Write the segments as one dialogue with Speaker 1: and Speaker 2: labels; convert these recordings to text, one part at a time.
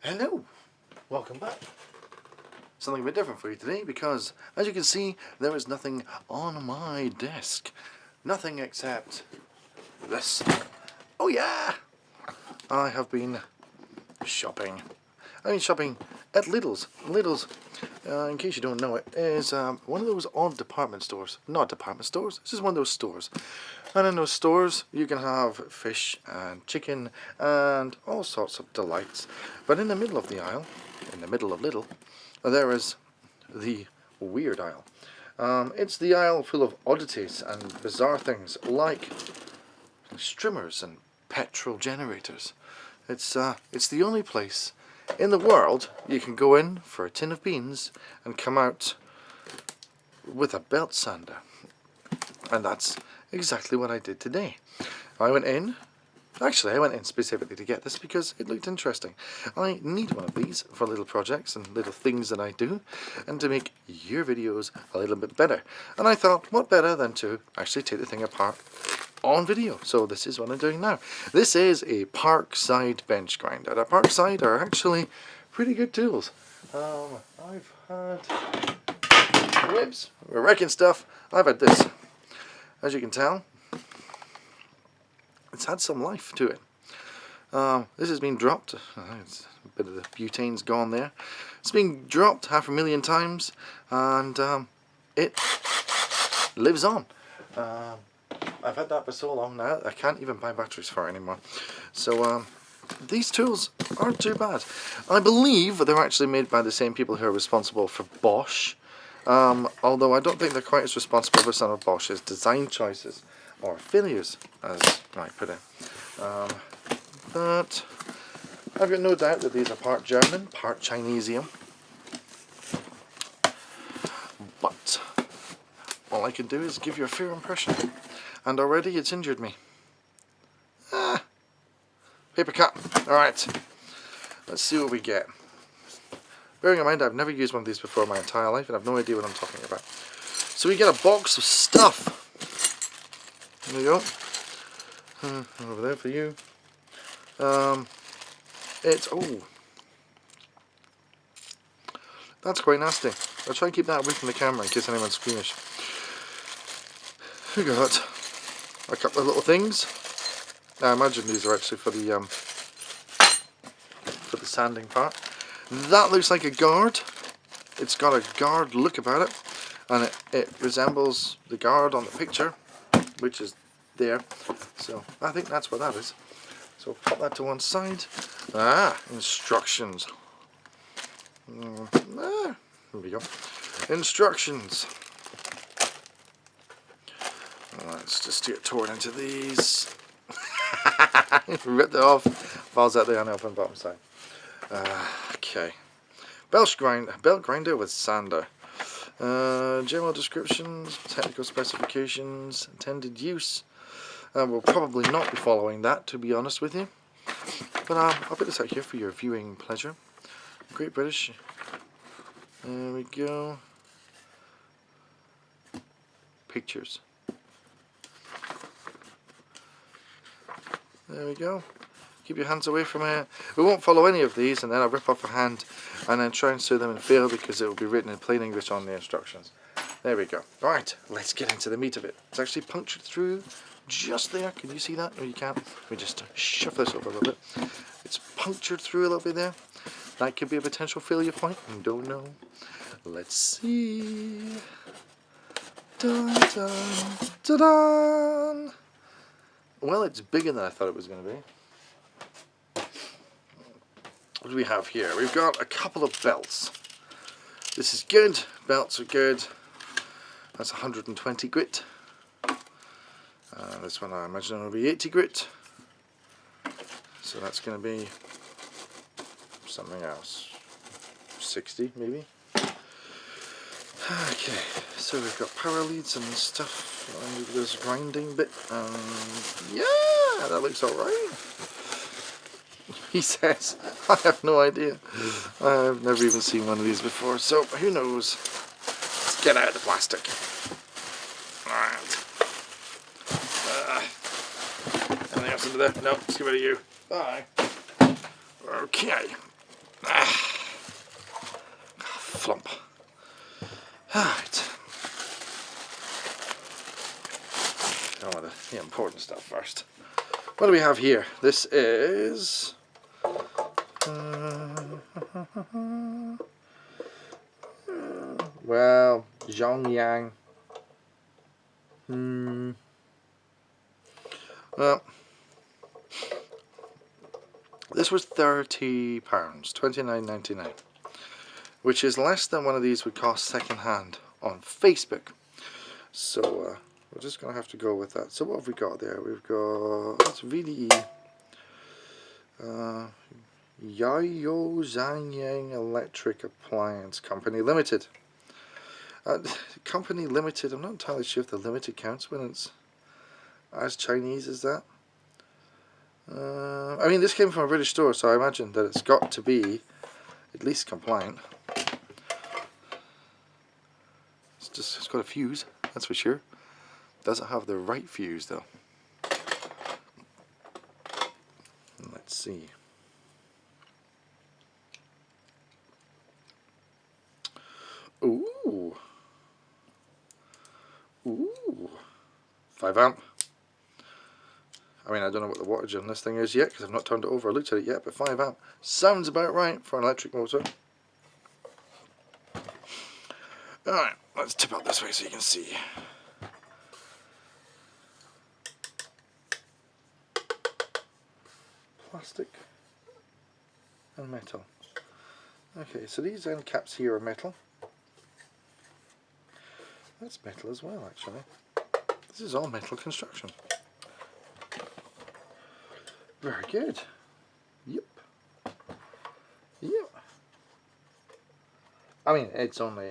Speaker 1: Hello, welcome back. Something a bit different for you today because, as you can see, there is nothing on my desk. Nothing except this. Oh yeah! I have been shopping. I've been shopping at Lidl's. Lidl's, in case you don't know it, is one of those odd department stores. Not department stores, this is one of those stores. And in those stores you can have fish and chicken and all sorts of delights. But in the middle of the aisle, in the middle of Lidl, there is the weird aisle. It's the aisle full of oddities and bizarre things like streamers and petrol generators. It's the only place in the world you can go in for a tin of beans and come out with a belt sander. And that's exactly what I did today. I went in specifically to get this because it looked interesting. I need one of these for little projects and little things that I do, and to make your videos a little bit better. And I thought, what better than to actually take the thing apart on video. So this is what I'm doing now. This is a Parkside Bench grinder. The Parkside are actually pretty good tools. I've had whips, we're wrecking stuff. I've had this. As you can tell, it's had some life to it. This has been dropped. It's a bit of the butane's gone there. It's been dropped 500,000 times, and it lives on. I've had that for so long now I can't even buy batteries for it anymore. So these tools aren't too bad. I believe they're actually made by the same people who are responsible for Bosch. Although I don't think they're quite as responsible for some of Bosch's design choices or failures, as I might put it. But I've got no doubt that these are part German, part Chinesium. But all I can do is give you a fair impression, and already it's injured me. Paper cut. Alright, let's see what we get. Bearing in mind I've never used one of these before in my entire life and I've no idea what I'm talking about. So we get a box of stuff. There you go. Over there for you. That's quite nasty. I'll try and keep that away from the camera in case anyone's squeamish. We got a couple of little things. I imagine these are actually for the sanding part. That looks like a guard. It's got a guard look about it, and it resembles the guard on the picture, which is there. So I think that's what that is. So pop that to one side. Instructions. Here we go. Instructions. Let's just get torn into these. Ripped it off. Files out there on the up and bottom side. Okay. Belt grinder with sander. General descriptions, technical specifications, intended use. We'll probably not be following that, to be honest with you. But I'll put this out here for your viewing pleasure. Great British. There we go. Pictures. There we go. Keep your hands away from it. We won't follow any of these, and then I'll rip off a hand and then try and sew them and fail because it will be written in plain English on the instructions. There we go. Alright, let's get into the meat of it. It's actually punctured through just there. Can you see that? No, you can't. We just shove this over a little bit. It's punctured through a little bit there. That could be a potential failure point. Don't know. Let's see. Dun, dun, dun, dun. Well, it's bigger than I thought it was going to be. What do we have here? We've got a couple of belts. This is good. Belts are good. That's 120 grit. This one I imagine will be 80 grit. So that's going to be something else. 60 maybe. Okay, so we've got power leads and stuff. And this grinding bit. Yeah, that looks alright. He says, I have no idea. I've never even seen one of these before, so who knows. Let's get out of the plastic. Alright. Anything else into there? No, let's get rid of you. Bye. Okay. Flump. Alright. Oh, the important stuff first. What do we have here? This is... well, Zhongyang. Well, this was £30, £29.99, which is less than one of these would cost second hand on Facebook. So we're just going to have to go with that. So what have we got there? We've got, it's VDE, Yayo Zhanyang Electric Appliance Company Limited. Company Limited, I'm not entirely sure if the limited counts when it's as Chinese as that. I mean, this came from a British store, so I imagine that it's got to be at least compliant. It's got a fuse, that's for sure. Doesn't have the right fuse though. Let's see. Ooh. 5 amp. I mean, I don't know what the wattage on this thing is yet because I've not turned it over or looked at it yet, but 5 amp sounds about right for an electric motor. Alright, let's tip out this way so you can see. Plastic and metal. Okay, so these end caps here are metal. That's metal as well, actually. This is all metal construction. Very good. Yep. Yep. I mean, it's only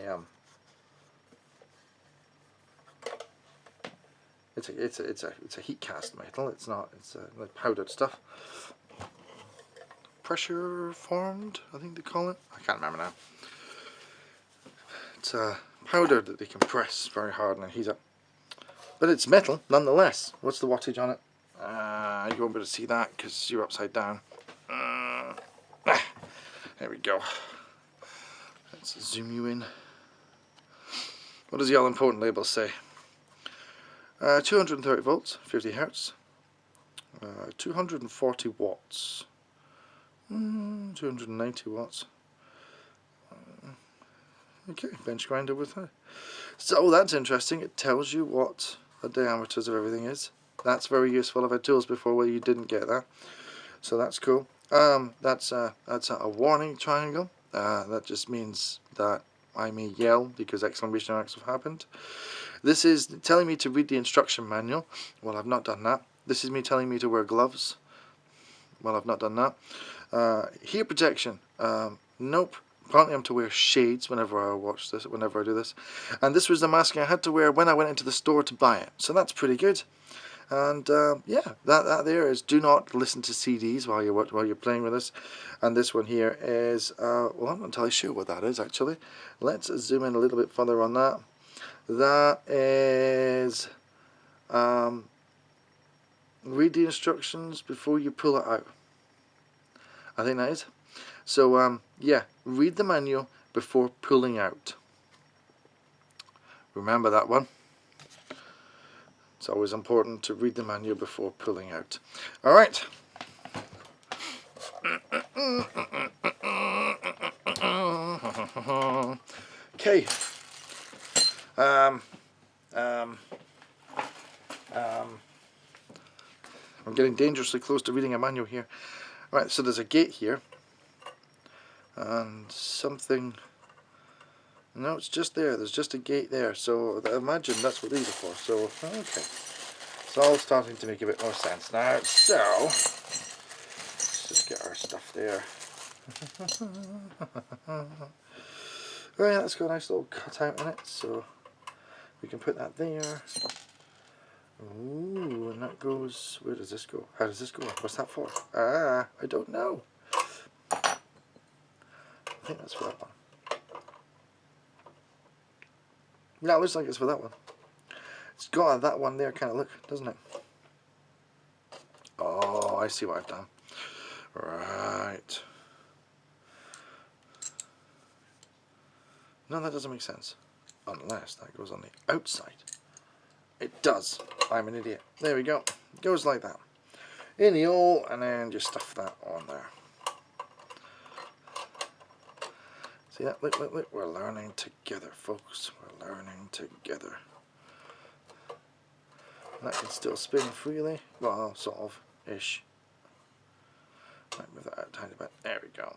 Speaker 1: it's a heat cast metal. It's not. It's like powdered stuff. Pressure formed, I think they call it. I can't remember now. It's powder that they compress very hard and heat up. But it's metal nonetheless. What's the wattage on it? You won't be able to see that because you're upside down. There we go. Let's zoom you in. What does the all important label say? 230 volts, 50 hertz, 240 watts, 290 watts. Okay, bench grinder with that. So that's interesting. It tells you what the diameters of everything is. That's very useful. I've had tools before where you didn't get that, so that's cool. That's a warning triangle. That just means that I may yell because exclamation marks have happened. This is telling me to read the instruction manual. Well, I've not done that. This is me telling me to wear gloves. Well, I've not done that. Heat protection. Nope. Apparently I'm to wear shades whenever I watch this, whenever I do this. And this was the mask I had to wear when I went into the store to buy it. So that's pretty good. And yeah, that there is do not listen to CDs while you're playing with this. And this one here is well, I'm not entirely sure what that is actually. Let's zoom in a little bit further on that. That is read the instructions before you pull it out. I think that is. So yeah, read the manual before pulling out. Remember that one. It's always important to read the manual before pulling out. Alright. Okay. I'm getting dangerously close to reading a manual here. Right, so there's a gate here. And something... No, it's just there. There's just a gate there. So I imagine that's what these are for. So, okay. It's all starting to make a bit more sense now. So, let's just get our stuff there. Oh yeah, that's got a nice little cutout in it. So, we can put that there. Ooh, and that goes... Where does this go? How does this go? What's that for? I don't know. I think that's for that one. Yeah, it looks like it's for that one. It's got that one there kind of look, doesn't it? Oh, I see what I've done. Right. No, that doesn't make sense. Unless that goes on the outside. It does. I'm an idiot. There we go. It goes like that. In the hole, and then just stuff that on there. See that? Look, look, look. We're learning together, folks. We're learning together. And that can still spin freely. Well, sort of, ish. Might move that out a tiny bit. There we go.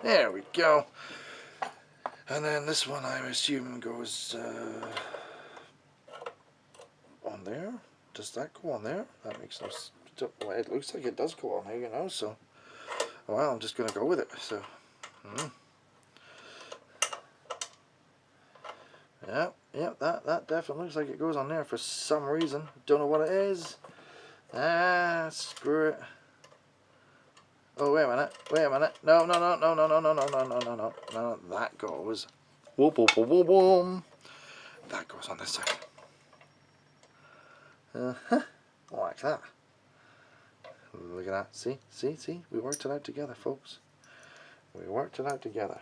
Speaker 1: There we go. And then this one, I assume, goes on there. Does that go on there? That makes no sense. Well, it looks like it does go on there, you know, so... Well, I'm just going to go with it, so... Yeah, that definitely looks like it goes on there for some reason. Don't know what it is. Screw it. Oh, wait a minute. No. That goes. Whoop, whoop, whoop, whoop, whoop. That goes on this side. Like that. Look at that. See? We worked it out together, folks. We worked it out together.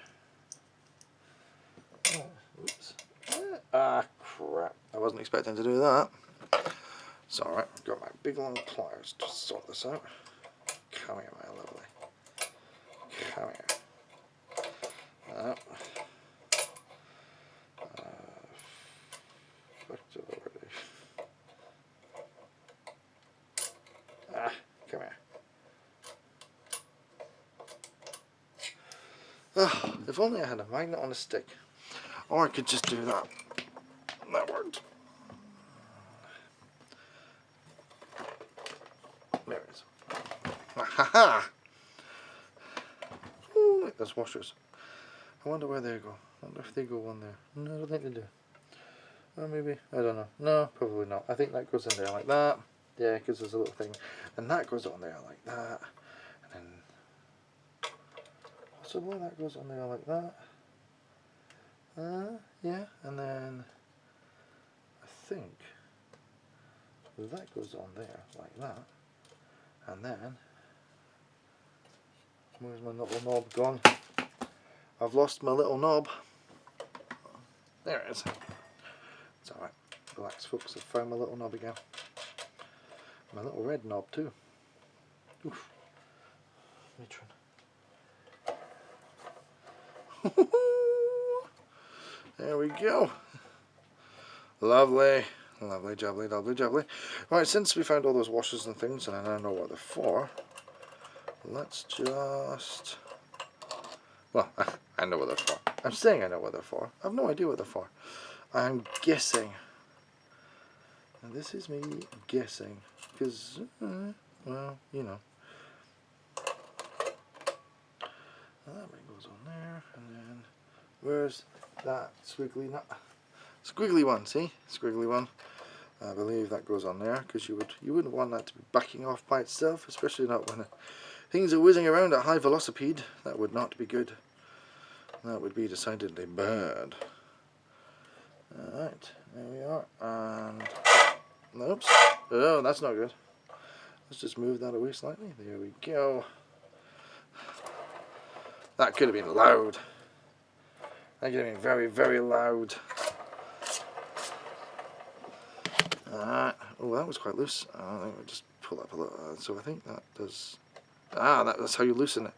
Speaker 1: Oh, oops. Crap. I wasn't expecting to do that. It's alright. I've got my big long pliers to sort this out. Come here, my lovely. Come here. Fucked it already. Come here. If only I had a magnet on a stick. Or I could just do that. That worked. There it is. Ha! Ooh, look, there's washers. I wonder where they go. I wonder if they go on there. No, I don't think they do. Or maybe, I don't know. No, probably not. I think that goes in there like that. Yeah, because there's a little thing. And that goes on there like that. And then possibly that goes on there like that. Yeah, and then I think that goes on there like that. And then, where's my little knob gone? I've lost my little knob. There it is. It's alright. Relax, folks. I've found my little knob again. My little red knob too. Oof. Matron. There we go. Lovely. Lovely, jubbly, lovely, jubbly. Right, since we found all those washers and things, and I now know what they're for, let's just... Well, I know what they're for. I'm saying I know what they're for. I have no idea what they're for. I'm guessing. And this is me guessing. Because, well, you know. That one goes on there, and then... Where's that squiggly nut? Squiggly one, see? Squiggly one. I believe that goes on there, because you wouldn't want that to be backing off by itself, especially not when things are whizzing around at high velocity. That would not be good. That would be decidedly bad. Alright, there we are. And oops. Oh, that's not good. Let's just move that away slightly. There we go. That could have been loud. That could have been very, very loud. Oh, that was quite loose. I think we'll just pull up a little. So I think that does... that's how you loosen it.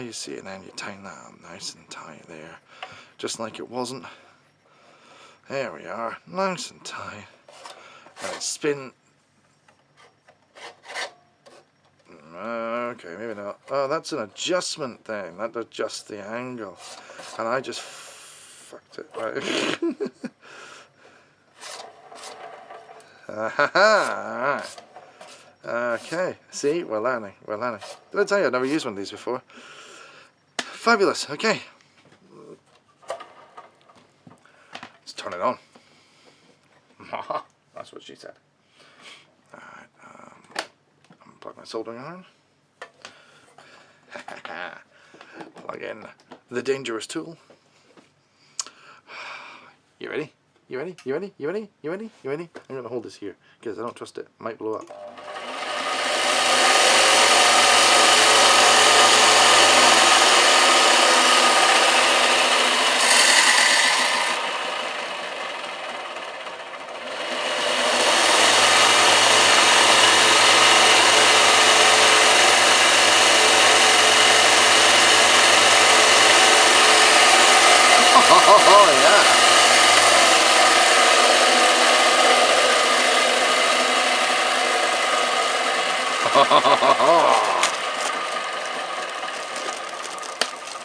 Speaker 1: You see, and then you tighten that up nice and tight there. Just like it wasn't. There we are. Nice and tight. And spin. Okay, maybe not. Oh, that's an adjustment thing. That adjusts the angle. And I just fucked it. Right. Alright. Okay, see, we're learning. Did I tell you I've never used one of these before? Fabulous, okay. Let's turn it on. That's what she said. Alright, unplug my soldering iron. Plug in the dangerous tool. You ready? You ready? I'm going to hold this here because I don't trust it. It might blow up. Oh yeah.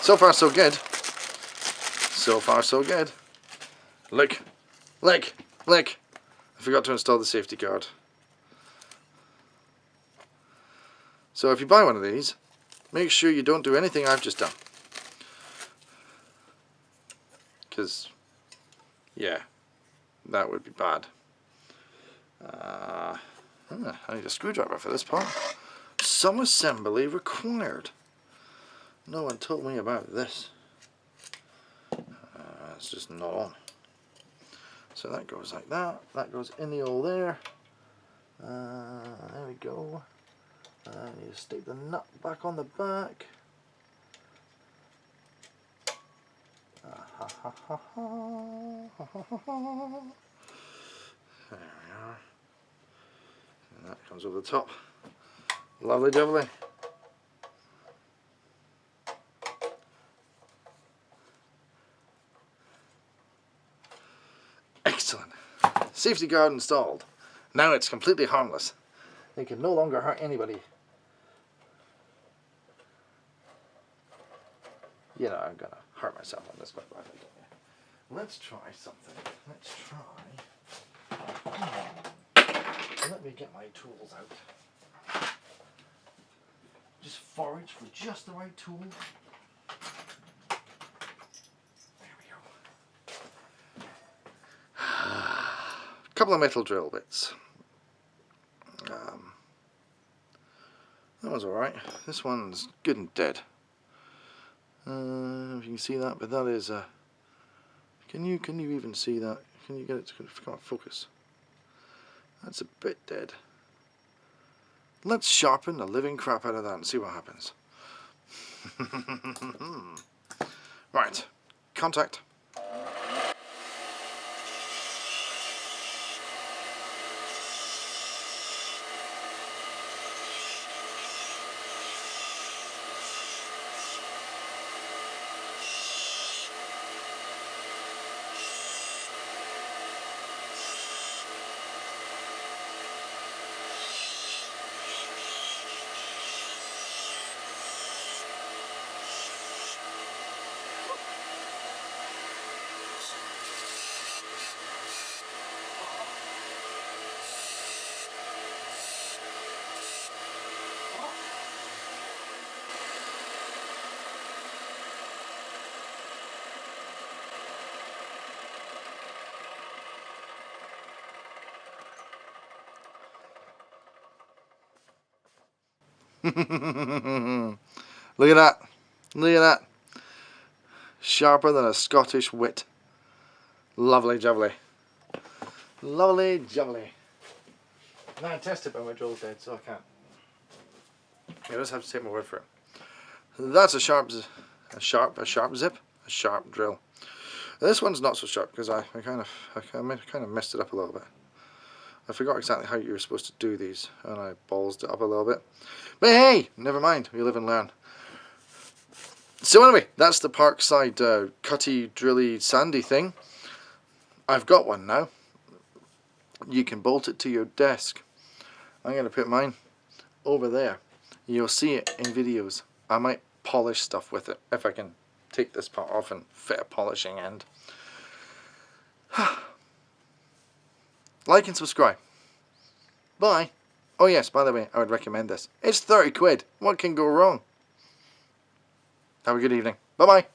Speaker 1: So far so good. So far so good. Look. Look. Look. I forgot to install the safety guard. So if you buy one of these, make sure you don't do anything I've just done. Because, yeah, that would be bad. I need a screwdriver for this part. Some assembly required. No one told me about this. It's just not on. So that goes like that. That goes in the hole there. There we go. I need to stick the nut back on the back. There we are. And that comes over the top. Lovely jubbly. Excellent. Safety guard installed. Now it's completely harmless. It can no longer hurt anybody. You know, I'm gonna hurt myself on this quite badly. Let's try something. Let's try. Let me get my tools out. Just forage for just the right tool. There we go. A couple of metal drill bits. That one's alright. This one's good and dead. If you can see that, but that is can you even see that? Can you get it to come on, focus? That's a bit dead. Let's sharpen the living crap out of that and see what happens. Right, contact. Look at that. Look at that. Sharper than a Scottish wit. Lovely jubbly. Lovely jubbly. Now I test it, but my drill's dead, so I can't. You just have to take my word for it. That's a sharp zip. A sharp drill. This one's not so sharp because I kind of messed it up a little bit. I forgot exactly how you were supposed to do these, and I ballsed it up a little bit. But hey, never mind. We live and learn. So anyway, that's the Parkside cutty, drilly, sandy thing. I've got one now. You can bolt it to your desk. I'm going to put mine over there. You'll see it in videos. I might polish stuff with it if I can take this part off and fit a polishing end. Like and subscribe. Bye. Oh yes, by the way, I would recommend this. It's 30 quid. What can go wrong? Have a good evening. Bye bye.